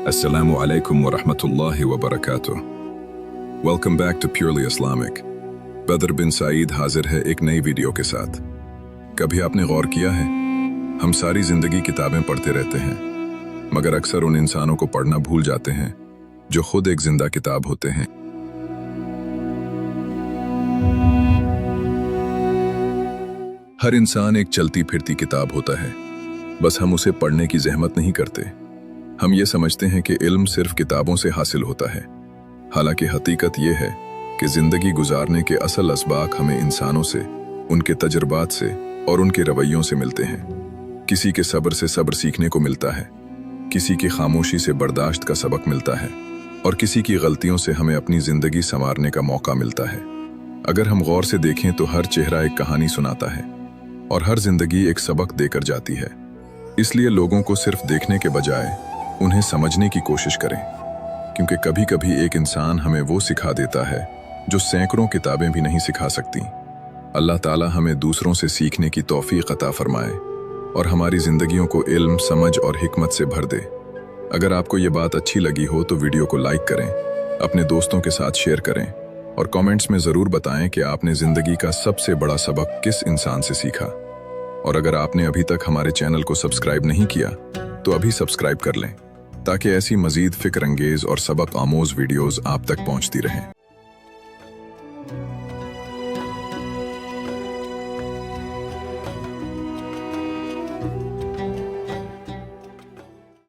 Assalamu alaikum wa rahmatullahi wa barakatuh. Welcome back to Purely Islamic. बदर बिन सईद हाजिर है एक नई वीडियो के साथ। कभी आपने गौर किया है, हम सारी जिंदगी किताबें पढ़ते रहते हैं, मगर अक्सर उन इंसानों को पढ़ना भूल जाते हैं जो खुद एक जिंदा किताब होते हैं। हर इंसान एक चलती फिरती किताब होता है, बस हम उसे पढ़ने की जहमत नहीं करते। हम ये समझते हैं कि इल्म सिर्फ किताबों से हासिल होता है, हालांकि हकीकत ये है कि जिंदगी गुजारने के असल असबाक हमें इंसानों से, उनके तजुर्बात से और उनके रवैयों से मिलते हैं। किसी के सब्र से सब्र सीखने को मिलता है, किसी की खामोशी से बर्दाश्त का सबक मिलता है और किसी की गलतियों से हमें अपनी जिंदगी संवारने का मौका मिलता है। अगर हम गौर से देखें तो हर चेहरा एक कहानी सुनाता है और हर जिंदगी एक सबक देकर जाती है। इसलिए लोगों को सिर्फ देखने के बजाय उन्हें समझने की कोशिश करें, क्योंकि कभी कभी एक इंसान हमें वो सिखा देता है जो सैकड़ों किताबें भी नहीं सिखा सकती। अल्लाह ताला हमें दूसरों से सीखने की तौफीक अता फरमाए और हमारी जिंदगियों को इल्म, समझ और हिकमत से भर दे। अगर आपको ये बात अच्छी लगी हो तो वीडियो को लाइक करें, अपने दोस्तों के साथ शेयर करें और कमेंट्स में ज़रूर बताएं कि आपने ज़िंदगी का सबसे बड़ा सबक किस इंसान से सीखा। और अगर आपने अभी तक हमारे चैनल को सब्सक्राइब नहीं किया तो अभी सब्सक्राइब कर लें, ताकि ऐसी मज़ीद फ़िक्र अंगेज़ और सबक आमोज़ वीडियोज़ आप तक पहुँचती रहें।